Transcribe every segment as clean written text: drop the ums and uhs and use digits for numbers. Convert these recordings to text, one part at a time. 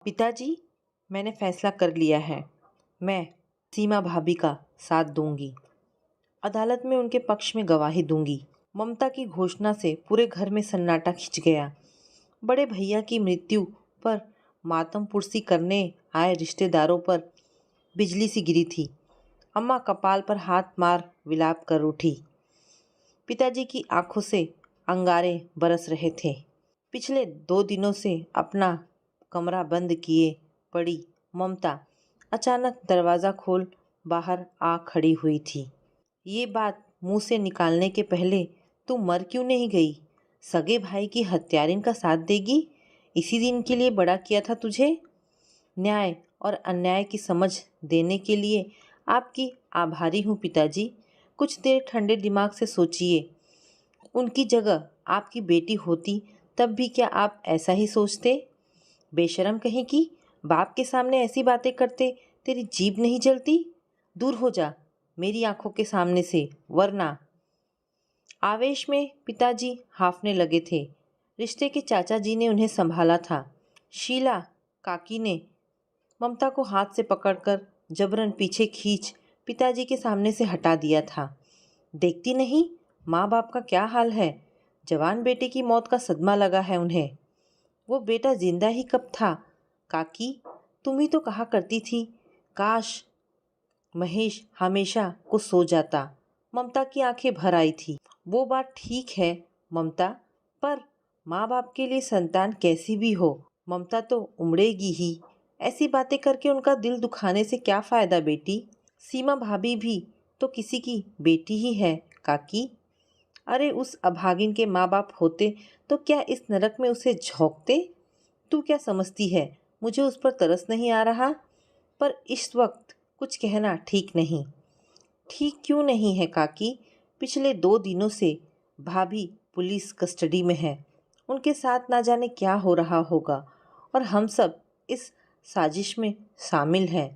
पिताजी, मैंने फैसला कर लिया है। मैं सीमा भाभी का साथ दूंगी। अदालत में उनके पक्ष में गवाही दूंगी। ममता की घोषणा से पूरे घर में सन्नाटा खिंच गया। बड़े भैया की मृत्यु पर मातम पुरसी करने आए रिश्तेदारों पर बिजली सी गिरी थी। अम्मा कपाल पर हाथ मार विलाप कर उठी। पिताजी की आंखों से अंगारे बरस रहे थे। पिछले 2 दिनों से अपना कमरा बंद किए पड़ी ममता अचानक दरवाज़ा खोल बाहर आ खड़ी हुई थी। ये बात मुंह से निकालने के पहले तू मर क्यों नहीं गई? सगे भाई की हत्यारिन का साथ देगी? इसी दिन के लिए बड़ा किया था तुझे। न्याय और अन्याय की समझ देने के लिए आपकी आभारी हूँ पिताजी। कुछ देर ठंडे दिमाग से सोचिए। उनकी जगह आपकी बेटी होती तब भी क्या आप ऐसा ही सोचते? बेशरम कहीं की, बाप के सामने ऐसी बातें करते तेरी जीभ नहीं जलती? दूर हो जा मेरी आंखों के सामने से, वरना। आवेश में पिताजी हांफने लगे थे। रिश्ते के चाचा जी ने उन्हें संभाला था। शीला काकी ने ममता को हाथ से पकड़कर जबरन पीछे खींच पिताजी के सामने से हटा दिया था। देखती नहीं माँ बाप का क्या हाल है। जवान बेटे की मौत का सदमा लगा है उन्हें। वो बेटा जिंदा ही कब था? काकी, तुम ही तो कहा करती थी काश महेश हमेशा को सो जाता। ममता की आंखें भर आई थी। वो बात ठीक है ममता, पर माँ बाप के लिए संतान कैसी भी हो, ममता तो उमड़ेगी ही। ऐसी बातें करके उनका दिल दुखाने से क्या फायदा बेटी? सीमा भाभी भी तो किसी की बेटी ही है काकी। अरे उस अभागिन के माँ बाप होते तो क्या इस नरक में उसे झोंकते? तू क्या समझती है मुझे उस पर तरस नहीं आ रहा? पर इस वक्त कुछ कहना ठीक नहीं। ठीक क्यों नहीं है काकी? पिछले 2 दिनों से भाभी पुलिस कस्टडी में है। उनके साथ ना जाने क्या हो रहा होगा और हम सब इस साजिश में शामिल हैं।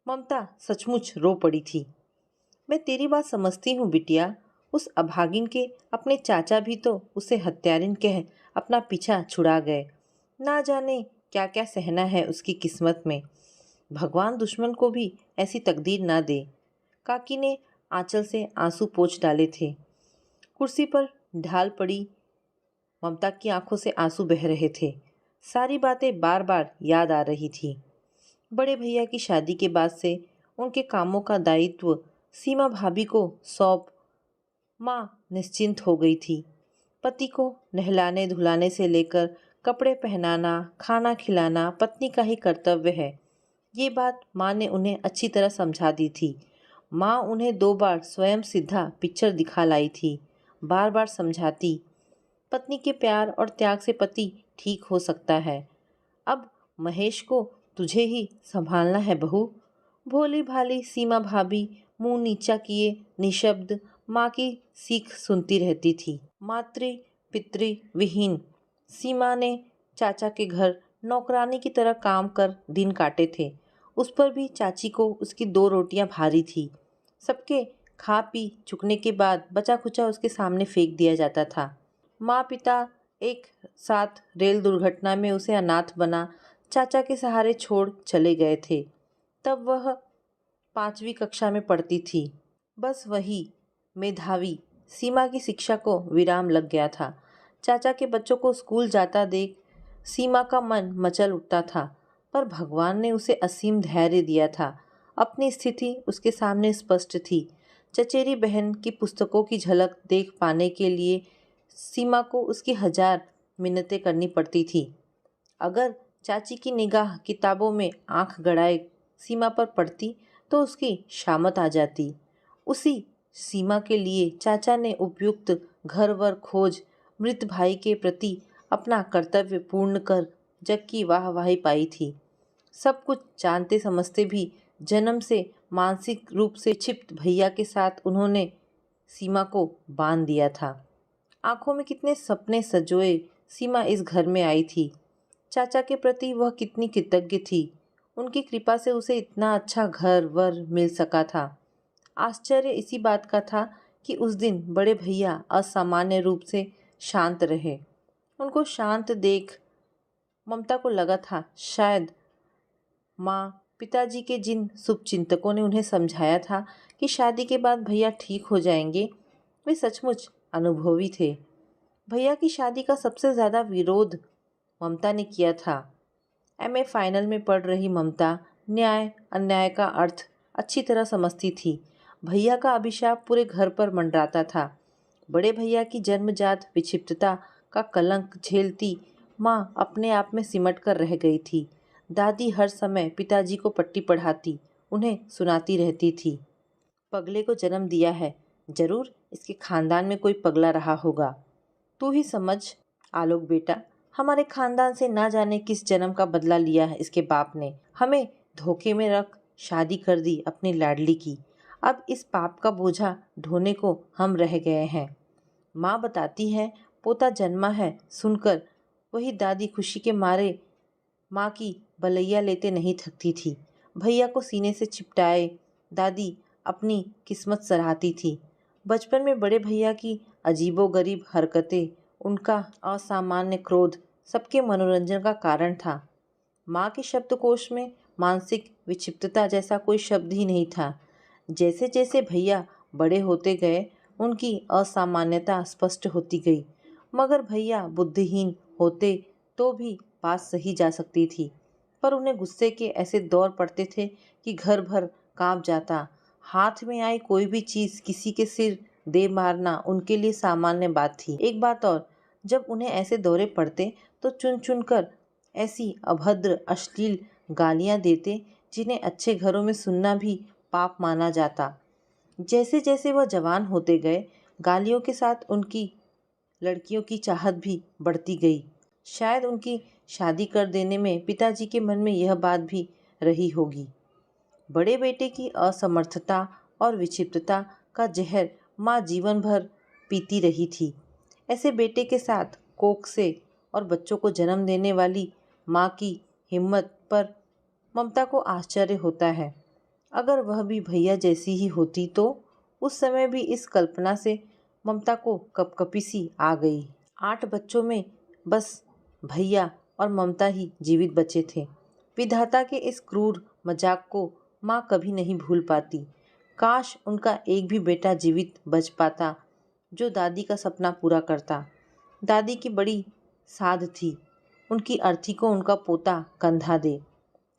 ममता सचमुच रो पड़ी थी। मैं तेरी बात समझती हूँ बिटिया। उस अभागिन के अपने चाचा भी तो उसे हत्यारिन कह अपना पीछा छुड़ा गए। ना जाने क्या क्या सहना है उसकी किस्मत में। भगवान दुश्मन को भी ऐसी तकदीर ना दे। काकी ने आंचल से आंसू पोंछ डाले थे। कुर्सी पर ढाल पड़ी ममता की आंखों से आंसू बह रहे थे। सारी बातें बार बार याद आ रही थी। बड़े भैया की शादी के बाद से उनके कामों का दायित्व सीमा भाभी को सौंप माँ निश्चिंत हो गई थी। पति को नहलाने धुलाने से लेकर कपड़े पहनाना, खाना खिलाना पत्नी का ही कर्तव्य है। ये बात माँ ने उन्हें अच्छी तरह समझा दी थी। माँ उन्हें 2 बार स्वयं सिद्धा पिक्चर दिखा लाई थी। बार बार समझाती, पत्नी के प्यार और त्याग से पति ठीक हो सकता है। अब महेश को तुझे ही संभालना है बहू। भोली भाली सीमा भाभी मुंह नीचा किए निशब्द माँ की सीख सुनती रहती थी। मातृ पितृ विहीन सीमा ने चाचा के घर नौकरानी की तरह काम कर दिन काटे थे। उस पर भी चाची को उसकी 2 रोटियां भारी थी। सबके खा पी चुकने के बाद बचा खुचा उसके सामने फेंक दिया जाता था। माँ पिता एक साथ रेल दुर्घटना में उसे अनाथ बना चाचा के सहारे छोड़ चले गए थे। तब वह 5वीं कक्षा में पढ़ती थी। बस वही मेधावी सीमा की शिक्षा को विराम लग गया था। चाचा के बच्चों को स्कूल जाता देख सीमा का मन मचल उठता था, पर भगवान ने उसे असीम धैर्य दिया था। अपनी स्थिति उसके सामने स्पष्ट थी। चचेरी बहन की पुस्तकों की झलक देख पाने के लिए सीमा को उसकी 1000 मिन्नतें करनी पड़ती थी। अगर चाची की निगाह किताबों में आंख गड़ाए सीमा पर पड़ती तो उसकी शामत आ जाती। उसी सीमा के लिए चाचा ने उपयुक्त घर वर खोज मृत भाई के प्रति अपना कर्तव्य पूर्ण कर जग की वाहवाही पाई थी। सब कुछ जानते समझते भी जन्म से मानसिक रूप से क्षिप्त भैया के साथ उन्होंने सीमा को बांध दिया था। आंखों में कितने सपने सजोए सीमा इस घर में आई थी। चाचा के प्रति वह कितनी कृतज्ञ थी। उनकी कृपा से उसे इतना अच्छा घर वर मिल सका था। आश्चर्य इसी बात का था कि उस दिन बड़े भैया असामान्य रूप से शांत रहे। उनको शांत देख ममता को लगा था शायद माँ पिताजी के जिन शुभचिंतकों ने उन्हें समझाया था कि शादी के बाद भैया ठीक हो जाएंगे, वे सचमुच अनुभवी थे। भैया की शादी का सबसे ज़्यादा विरोध ममता ने किया था। एमए फाइनल में पढ़ रही ममता न्याय अन्याय का अर्थ अच्छी तरह समझती थी। भैया का अभिशाप पूरे घर पर मंडराता था। बड़े भैया की जन्मजात विक्षिप्तता का कलंक झेलती माँ अपने आप में सिमट कर रह गई थी। दादी हर समय पिताजी को पट्टी पढ़ाती उन्हें सुनाती रहती थी। पगले को जन्म दिया है, जरूर इसके खानदान में कोई पगला रहा होगा। तू ही समझ आलोक बेटा, हमारे खानदान से ना जाने किस जन्म का बदला लिया है इसके बाप ने। हमें धोखे में रख शादी कर दी अपनी लाडली की। अब इस पाप का बोझा ढोने को हम रह गए हैं। माँ बताती है पोता जन्मा है सुनकर वही दादी खुशी के मारे माँ की बलैया लेते नहीं थकती थी। भैया को सीने से चिपटाए दादी अपनी किस्मत सराहती थी। बचपन में बड़े भैया की अजीबोगरीब हरकतें, उनका असामान्य क्रोध सबके मनोरंजन का कारण था। माँ के शब्दकोश में मानसिक विक्षिप्तता जैसा कोई शब्द ही नहीं था। जैसे जैसे भैया बड़े होते गए उनकी असामान्यता स्पष्ट होती गई। मगर भैया बुद्धिहीन होते तो भी बात सही जा सकती थी, पर उन्हें गुस्से के ऐसे दौर पड़ते थे कि घर भर कांप जाता। हाथ में आई कोई भी चीज़ किसी के सिर दे मारना उनके लिए सामान्य बात थी। एक बात और, जब उन्हें ऐसे दौरे पड़ते तो चुन चुन कर ऐसी अभद्र अश्लील गालियां देते जिन्हें अच्छे घरों में सुनना भी पाप माना जाता। जैसे जैसे वह जवान होते गए गालियों के साथ उनकी लड़कियों की चाहत भी बढ़ती गई। शायद उनकी शादी कर देने में पिताजी के मन में यह बात भी रही होगी। बड़े बेटे की असमर्थता और विक्षिप्तता का जहर माँ जीवन भर पीती रही थी। ऐसे बेटे के साथ कोख से और बच्चों को जन्म देने वाली माँ की हिम्मत पर ममता को आश्चर्य होता है। अगर वह भी भैया जैसी ही होती तो उस समय भी इस कल्पना से ममता को कपकपी सी आ गई। 8 बच्चों में बस भैया और ममता ही जीवित बचे थे। विधाता के इस क्रूर मजाक को माँ कभी नहीं भूल पाती। काश उनका एक भी बेटा जीवित बच पाता जो दादी का सपना पूरा करता। दादी की बड़ी साध थी उनकी अर्थी को उनका पोता कंधा दे।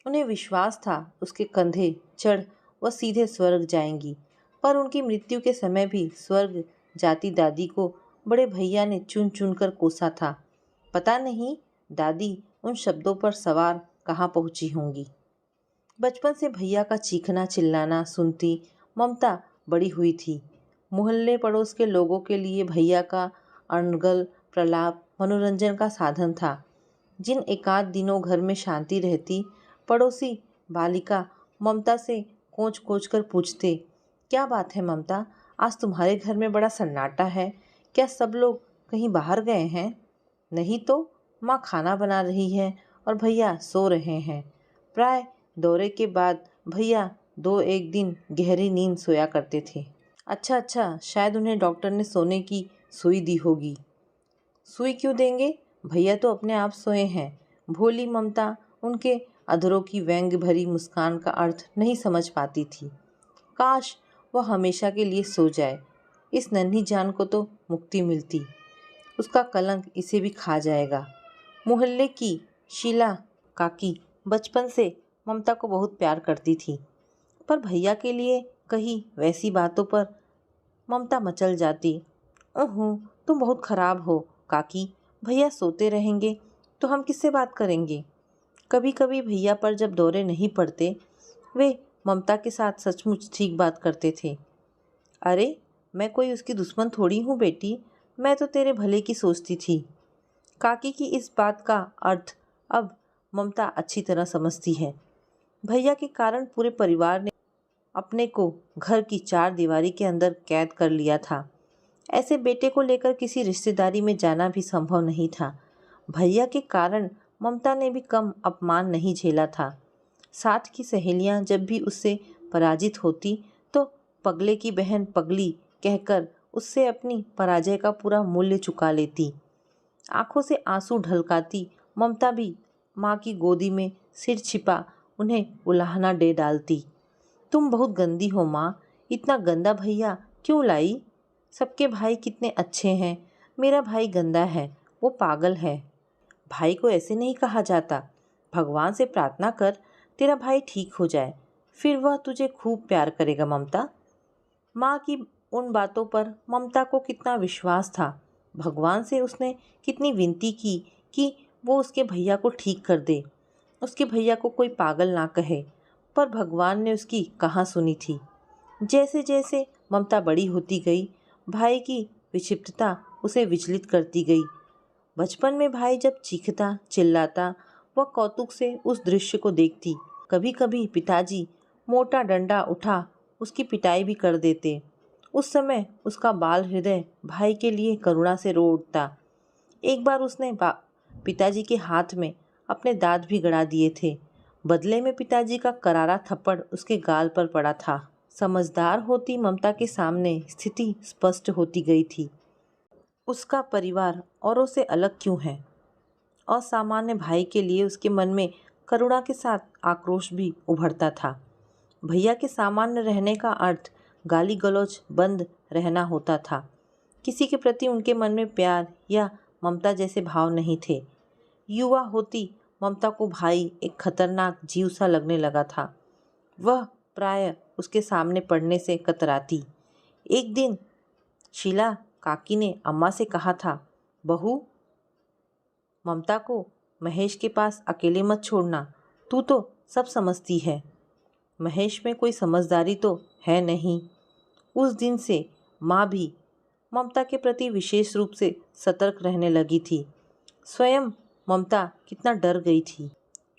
उन्हें विश्वास था उसके कंधे चढ़ वह सीधे स्वर्ग जाएंगी, पर उनकी मृत्यु के समय भी स्वर्ग जाती दादी को बड़े भैया ने चुन चुन कर कोसा था। पता नहीं दादी उन शब्दों पर सवार कहाँ पहुंची होंगी। बचपन से भैया का चीखना चिल्लाना सुनती ममता बड़ी हुई थी। मोहल्ले पड़ोस के लोगों के लिए भैया का अनर्गल प्रलाप मनोरंजन का साधन था। जिन एकाध दिनों घर में शांति रहती, पड़ोसी बालिका ममता से कोच कोच कर पूछते, क्या बात है ममता, आज तुम्हारे घर में बड़ा सन्नाटा है, क्या सब लोग कहीं बाहर गए हैं? नहीं तो माँ खाना बना रही है और भैया सो रहे हैं। प्राय दौरे के बाद भैया 2-1 दिन गहरी नींद सोया करते थे। अच्छा, शायद उन्हें डॉक्टर ने सोने की सुई दी होगी। सुई क्यों देंगे, भैया तो अपने आप सोए हैं। भोली ममता उनके अधरों की व्यंग्य भरी मुस्कान का अर्थ नहीं समझ पाती थी। काश वह हमेशा के लिए सो जाए, इस नन्ही जान को तो मुक्ति मिलती। उसका कलंक इसे भी खा जाएगा। मोहल्ले की शीला काकी बचपन से ममता को बहुत प्यार करती थी, पर भैया के लिए कहीं वैसी बातों पर ममता मचल जाती। ओहो, तुम बहुत खराब हो काकी, भैया सोते रहेंगे तो हम किससे बात करेंगे? कभी कभी भैया पर जब दौरे नहीं पड़ते वे ममता के साथ सचमुच ठीक बात करते थे। अरे, मैं कोई उसकी दुश्मन थोड़ी हूँ बेटी, मैं तो तेरे भले की सोचती थी। काकी की इस बात का अर्थ अब ममता अच्छी तरह समझती है। भैया के कारण पूरे परिवार ने अपने को घर की 4 दीवारी के अंदर कैद कर लिया था। ऐसे बेटे को लेकर किसी रिश्तेदारी में जाना भी संभव नहीं था। भैया के कारण ममता ने भी कम अपमान नहीं झेला था। साथ की सहेलियां जब भी उससे पराजित होती तो पगले की बहन पगली कहकर उससे अपनी पराजय का पूरा मूल्य चुका लेती। आंखों से आंसू ढलकाती ममता भी माँ की गोदी में सिर छिपा उन्हें उलाहना दे डालती। तुम बहुत गंदी हो माँ, इतना गंदा भैया क्यों लाई? सबके भाई कितने अच्छे हैं, मेरा भाई गंदा है, वो पागल है। भाई को ऐसे नहीं कहा जाता। भगवान से प्रार्थना कर तेरा भाई ठीक हो जाए, फिर वह तुझे खूब प्यार करेगा ममता। माँ की उन बातों पर ममता को कितना विश्वास था। भगवान से उसने कितनी विनती की कि वो उसके भैया को ठीक कर दे, उसके भैया को कोई पागल ना कहे, पर भगवान ने उसकी कहाँ सुनी थी। जैसे जैसे ममता बड़ी होती गई, भाई की विक्षिप्तता उसे विचलित करती गई। बचपन में भाई जब चीखता चिल्लाता, वह कौतुक से उस दृश्य को देखती। कभी कभी पिताजी मोटा डंडा उठा उसकी पिटाई भी कर देते। उस समय उसका बाल हृदय भाई के लिए करुणा से रो उठता। एक बार उसने पिताजी के हाथ में अपने दांत भी गड़ा दिए थे। बदले में पिताजी का करारा थप्पड़ उसके गाल पर पड़ा था। समझदार होती ममता के सामने स्थिति स्पष्ट होती गई थी। उसका परिवार औरों से अलग क्यों है? असामान्य भाई के लिए उसके मन में करुणा के साथ आक्रोश भी उभरता था। भैया के सामान्य रहने का अर्थ गाली गलौज बंद रहना होता था। किसी के प्रति उनके मन में प्यार या ममता जैसे भाव नहीं थे। युवा होती ममता को भाई एक खतरनाक जीव सा लगने लगा था। वह प्राय उसके सामने पड़ने से कतराती। एक दिन शीला काकी ने अम्मा से कहा था, बहू, ममता को महेश के पास अकेले मत छोड़ना, तू तो सब समझती है। महेश में कोई समझदारी तो है नहीं। उस दिन से माँ भी ममता के प्रति विशेष रूप से सतर्क रहने लगी थी। स्वयं ममता कितना डर गई थी।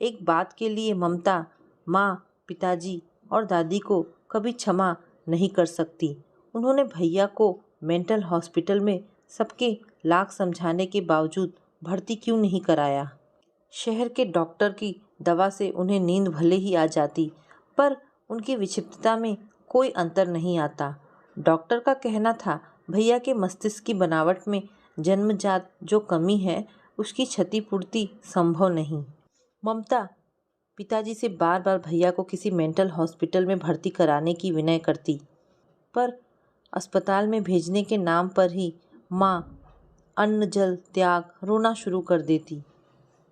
एक बात के लिए ममता माँ, पिताजी और दादी को कभी क्षमा नहीं कर सकती। उन्होंने भैया को मेंटल हॉस्पिटल में सबके लाख समझाने के बावजूद भर्ती क्यों नहीं कराया? शहर के डॉक्टर की दवा से उन्हें नींद भले ही आ जाती, पर उनकी विक्षिप्तता में कोई अंतर नहीं आता। डॉक्टर का कहना था, भैया के मस्तिष्क की बनावट में जन्मजात जो कमी है, उसकी क्षतिपूर्ति संभव नहीं। ममता पिताजी से बार बार भैया को किसी मेंटल हॉस्पिटल में भर्ती कराने की विनय करती, पर अस्पताल में भेजने के नाम पर ही माँ अन्न जल त्याग रोना शुरू कर देती।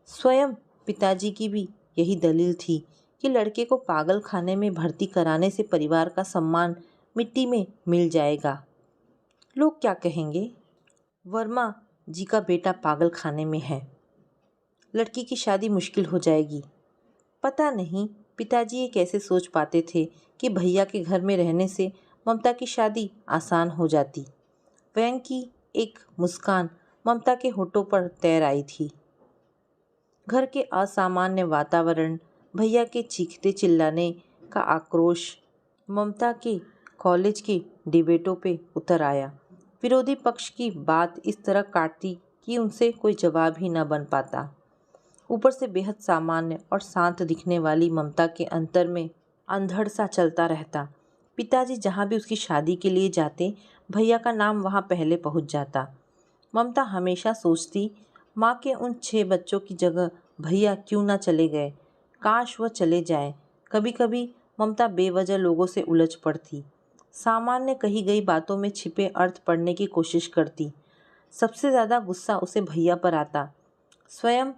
स्वयं पिताजी की भी यही दलील थी कि लड़के को पागल खाने में भर्ती कराने से परिवार का सम्मान मिट्टी में मिल जाएगा। लोग क्या कहेंगे? वर्मा जी का बेटा पागल खाने में है, लड़की की शादी मुश्किल हो जाएगी। पता नहीं पिताजी ये कैसे सोच पाते थे कि भैया के घर में रहने से ममता की शादी आसान हो जाती। व्यंग की एक मुस्कान ममता के होठों पर तैर आई थी। घर के असामान्य वातावरण, भैया के चीखते चिल्लाने का आक्रोश ममता के कॉलेज के डिबेटों पे उतर आया। विरोधी पक्ष की बात इस तरह काटती कि उनसे कोई जवाब ही न बन पाता। ऊपर से बेहद सामान्य और शांत दिखने वाली ममता के अंतर में अंधड़ सा चलता रहता। पिताजी जहाँ भी उसकी शादी के लिए जाते, भैया का नाम वहाँ पहले पहुँच जाता। ममता हमेशा सोचती, माँ के उन 6 बच्चों की जगह भैया क्यों ना चले गए, काश वह चले जाए। कभी कभी ममता बेवजह लोगों से उलझ पड़ती, सामान्य कही गई बातों में छिपे अर्थ पढ़ने की कोशिश करती। सबसे ज़्यादा गुस्सा उसे भैया पर आता। स्वयं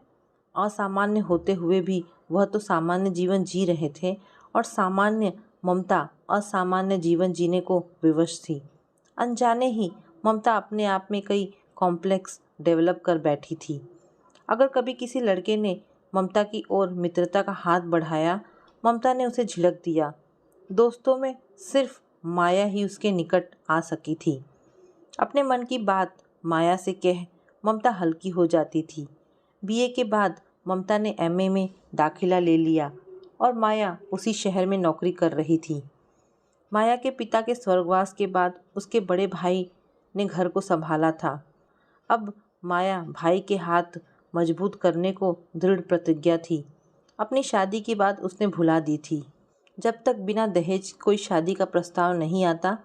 असामान्य होते हुए भी वह तो सामान्य जीवन जी रहे थे और सामान्य ममता असामान्य जीवन जीने को विवश थी। अनजाने ही ममता अपने आप में कई कॉम्प्लेक्स डेवलप कर बैठी थी। अगर कभी किसी लड़के ने ममता की ओर मित्रता का हाथ बढ़ाया, ममता ने उसे झिड़क दिया। दोस्तों में सिर्फ माया ही उसके निकट आ सकी थी। अपने मन की बात माया से कह ममता हल्की हो जाती थी। बीए के बाद ममता ने एमए में दाखिला ले लिया और माया उसी शहर में नौकरी कर रही थी। माया के पिता के स्वर्गवास के बाद उसके बड़े भाई ने घर को संभाला था। अब माया भाई के हाथ मजबूत करने को दृढ़ प्रतिज्ञा थी। अपनी शादी की बात उसने भुला दी थी। जब तक बिना दहेज कोई शादी का प्रस्ताव नहीं आता,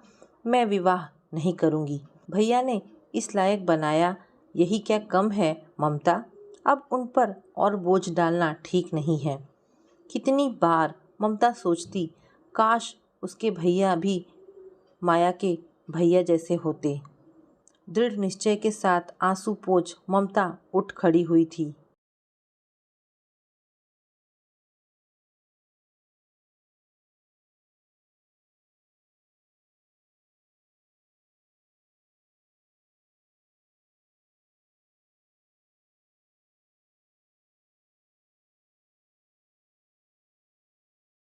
मैं विवाह नहीं करूँगी। भैया ने इस लायक बनाया, यही क्या कम है ममता? अब उन पर और बोझ डालना ठीक नहीं है। कितनी बार ममता सोचती, काश उसके भैया भी माया के भैया जैसे होते। दृढ़ निश्चय के साथ आंसू पोंछ ममता उठ खड़ी हुई थी।